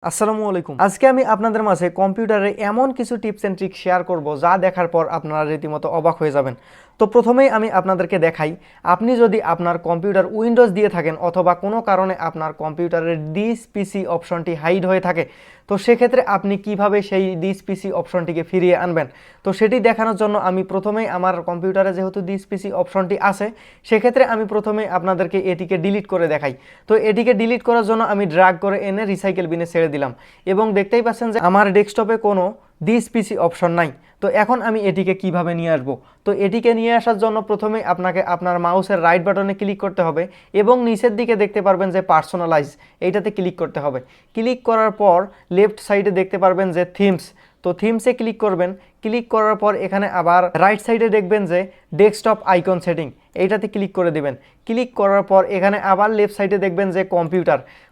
আসসালামু আলাইকুম। আজকে আমি আপনাদের মাঝে কম্পিউটারে এমন কিছু টিপস এন্ড ট্রিক শেয়ার করব যা দেখার পর আপনারা রীতিমতো অবাক হয়ে যাবেন। তো প্রথমেই আমি আপনাদেরকে দেখাই, আপনি যদি আপনার কম্পিউটার উইন্ডোজ দিয়ে থাকেন অথবা কোনো কারণে আপনার কম্পিউটারের দিস পিসি অপশনটি হাইড হয়ে থাকে, তো সেক্ষেত্রে আপনি কিভাবে সেই দিস পিসি অপশনটিকে ফিরিয়ে আনবেন। তো সেটি দেখানোর জন্য আমি প্রথমেই আমার কম্পিউটারে যেহেতু দিস পিসি অপশনটি আছে, সেক্ষেত্রে আমি প্রথমেই আপনাদেরকে এটিকে ডিলিট করে দেখাই। তো এটিকে ডিলিট করার জন্য আমি ড্র্যাগ করে এনে রিসাইকেল বিনে ছেড়ে দিলাম এবং দেখতেই পাচ্ছেন যে আমার ডেস্কটপে কোনো দিস পিসি অপশন নাই। তো এখন আমি এটিকে কিভাবে নিয়ে আসব। তো এটিকে নিয়ে আসার জন্য প্রথমে আপনাকে আপনার মাউসের রাইট বাটনে ক্লিক করতে হবে এবং নিচের দিকে দেখতে পারবেন যে পার্সোনালাইজ, এইটাতে ক্লিক করতে হবে। ক্লিক করার পর লেফট সাইডে দেখতে পারবেন যে থিমস, তো থিমসে ক্লিক করবেন। ক্লিক করার পর এখানে আবার রাইট সাইডে দেখবেন যে ডেস্কটপ আইকন সেটিং, এইটাতে ক্লিক করে দিবেন। ক্লিক করার পর এখানে আবার লেফট সাইডে দেখবেন যে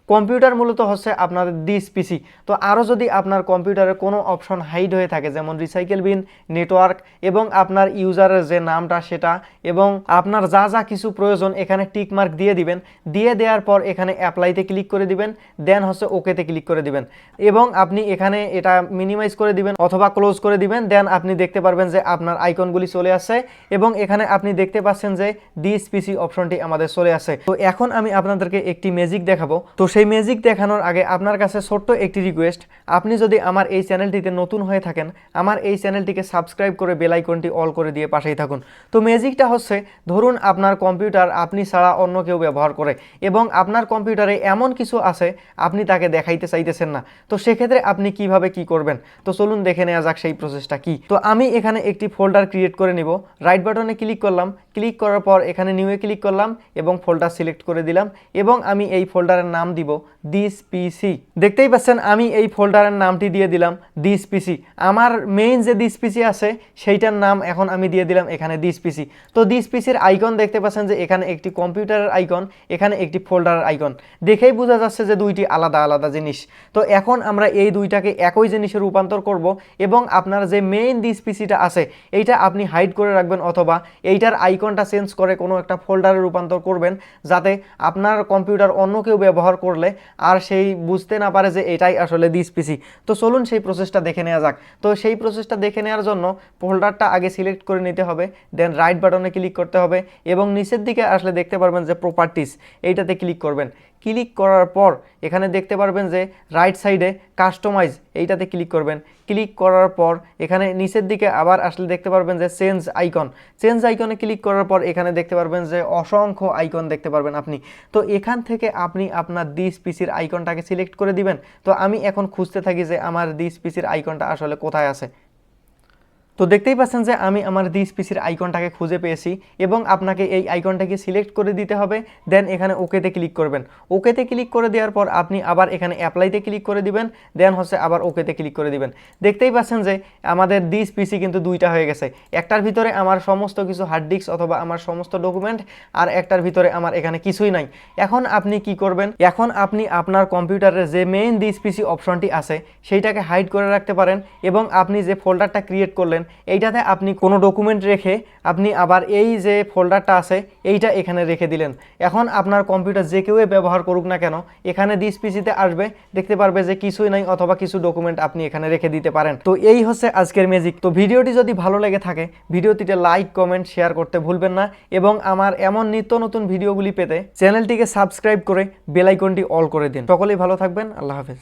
কম্পিউটার মূলত হচ্ছে আপনাদের দিস পিসি। তো আরও যদি আপনার কম্পিউটারে কোনো অপশন হাইড হয়ে থাকে, যেমন রিসাইকেল বিন, নেটওয়ার্ক এবং আপনার ইউজারের যে নামটা সেটা এবং আপনার যা যা কিছু প্রয়োজন, এখানে টিক মার্ক দিয়ে দিবেন। দিয়ে দেওয়ার পর এখানে অ্যাপ্লাইতে ক্লিক করে দিবেন, দেন হচ্ছে ওকেতে ক্লিক করে দিবেন এবং আপনি এখানে এটা মিনিমাইজ করে দিবেন অথবা ক্লোজ করে দিবেন। দেন আপনি দেখতে পারবেন যে আপনার আইকনগুলি চলে আসছে এবং এখানে আপনি দেখতে পাচ্ছেন যে দিস পিসি অপশনটি আমাদের চলে আসছে। তো এখন আমি আপনাদেরকে একটি ম্যাজিক দেখাবো। তো সেই ম্যাজিক দেখানোর আগে আপনার কাছে ছোট্ট একটি রিকোয়েস্ট, আপনি যদি আমার এই চ্যানেলটিতে নতুন হয়ে থাকেন, আমার এই চ্যানেলটিকে সাবস্ক্রাইব করে বেল আইকনটি অল করে দিয়ে পাশেই থাকুন। তো ম্যাজিকটা হচ্ছে, ধরুন আপনার কম্পিউটার আপনি ছাড়া অন্য কেউ ব্যবহার করে এবং আপনার কম্পিউটারে এমন কিছু আছে আপনি তাকে দেখাইতে চাইতেছেন না। তো সেক্ষেত্রে আপনি কিভাবে কি করবেন, তো চলুন দেখে নেওয়া যাক সেই প্রসেসটা কি। তো আমি এখানে একটি ফোল্ডার ক্রিয়েট করে নিব। রাইট বাটনে ক্লিক করলাম, ক্লিক করার পর এখানে নিউয়ে ক্লিক করলাম এবং ফোল্ডার সিলেক্ট করে দিলাম এবং আমি এই ফোল্ডারের নাম দিব দিস পিসি। দেখতেই পাচ্ছেন আমি এই ফোল্ডারের নামটি দিয়ে দিলাম দিস পিসি। আমার মেইন যে দিস পিসি আছে সেইটার নাম এখন আমি দিয়ে দিলাম এখানে দিস পিসি। তো দিস পিসির আইকন দেখতে পাচ্ছেন যে এখানে একটি কম্পিউটারের আইকন, এখানে একটি ফোল্ডারের আইকন, দেখেই বোঝা যাচ্ছে যে দুইটি আলাদা আলাদা জিনিস। তো এখন আমরা এই দুইটাকে একই জিনিসে রূপান্তর করব এবং আপনার যে মেইন দিস পিসিটা আছে এইটা আপনি হাইড করে রাখবেন অথবা এইটার আইকনটা চেঞ্জ করে কোনো একটা ফোল্ডারে রূপান্তর করবেন, যাতে আপনার কম্পিউটার অন্য কেউ ব্যবহার করলে আর সেই বুঝতে না পারে যে এটাই আসলে দিস পিসি। তো চলুন সেই প্রসেসটা দেখে নেওয়া যাক। তো সেই প্রসেসটা দেখে নেওয়ার জন্য ফোল্ডারটা আগে সিলেক্ট করে নিতে হবে, দেন রাইট বাটনে ক্লিক করতে হবে এবং নিচের দিকে আসলে দেখতে পারবেন যে প্রপার্টিস, এইটাতে ক্লিক করবেন। ক্লিক করার পর এখানে দেখতে পারবেন যে রাইট সাইডে কাস্টমাইজ, এইটাতে ক্লিক করবেন। ক্লিক করার পর এখানে নিচের দিকে আবার আসলে দেখতে পারবেন যে চেঞ্জ আইকনে ক্লিক করার পর এখানে দেখতে পারবেন যে অসংখ্য আইকন দেখতে পারবেন আপনি। তো এখান থেকে আপনি আপনার দিস পিসির আইকনটাকে সিলেক্ট করে দিবেন। তো আমি এখন খুঁজতে থাকি যে আমার দিস পিসির আইকনটা আসলে কোথায় আছে। তো দেখতেই পাচ্ছেন যে আমি আমার দিস পিসির আইকনটাকে খুঁজে পেয়েছি এবং আপনাকে এই আইকনটাকে সিলেক্ট করে দিতে হবে, দেন এখানে ওকেতে ক্লিক করবেন। ওকেতে ক্লিক করে দেওয়ার পর আপনি আবার এখানে অ্যাপ্লাইতে ক্লিক করে দিবেন, দেন হচ্ছে আবার ওকেতে ক্লিক করে দিবেন। দেখতেই পাচ্ছেন যে আমাদের দিস পিসি কিন্তু দুইটা হয়ে গেছে। একটার ভিতরে আমার সমস্ত কিছু হার্ড ডিস্ক অথবা আমার সমস্ত ডকুমেন্ট, আর একটার ভিতরে আমার এখানে কিছুই নাই। এখন আপনি কি করবেন, এখন আপনি আপনার কম্পিউটারের যে মেইন দিস পিসি অপশনটি আছে সেইটাকে হাইড করে রাখতে পারেন এবং আপনি যে ফোল্ডারটা ক্রিয়েট করলেন এইটাতে আপনি কোনো ডকুমেন্ট রেখে আপনি আবার এই যে ফোল্ডারটা আছে এইটা এখানে রেখে দিলেন। এখন আপনার কম্পিউটার যে কেউ ব্যবহার করুক না কেন, এখানে দিস পিসিতে আসবে, দেখতে পারবে যে কিছুই নাই অথবা কিছু ডকুমেন্ট আপনি এখানে রেখে দিতে পারেন। তো এই হচ্ছে আজকের ম্যাজিক। তো ভিডিওটি যদি ভালো লেগে থাকে ভিডিওটিতে লাইক, কমেন্ট, শেয়ার করতে ভুলবেন না এবং আমার এমন নিত্য নতুন ভিডিওগুলি পেতে চ্যানেলটিকে সাবস্ক্রাইব করে বেল আইকনটি অল করে দিন। সকলেই ভালো থাকবেন। আল্লাহ হাফেজ।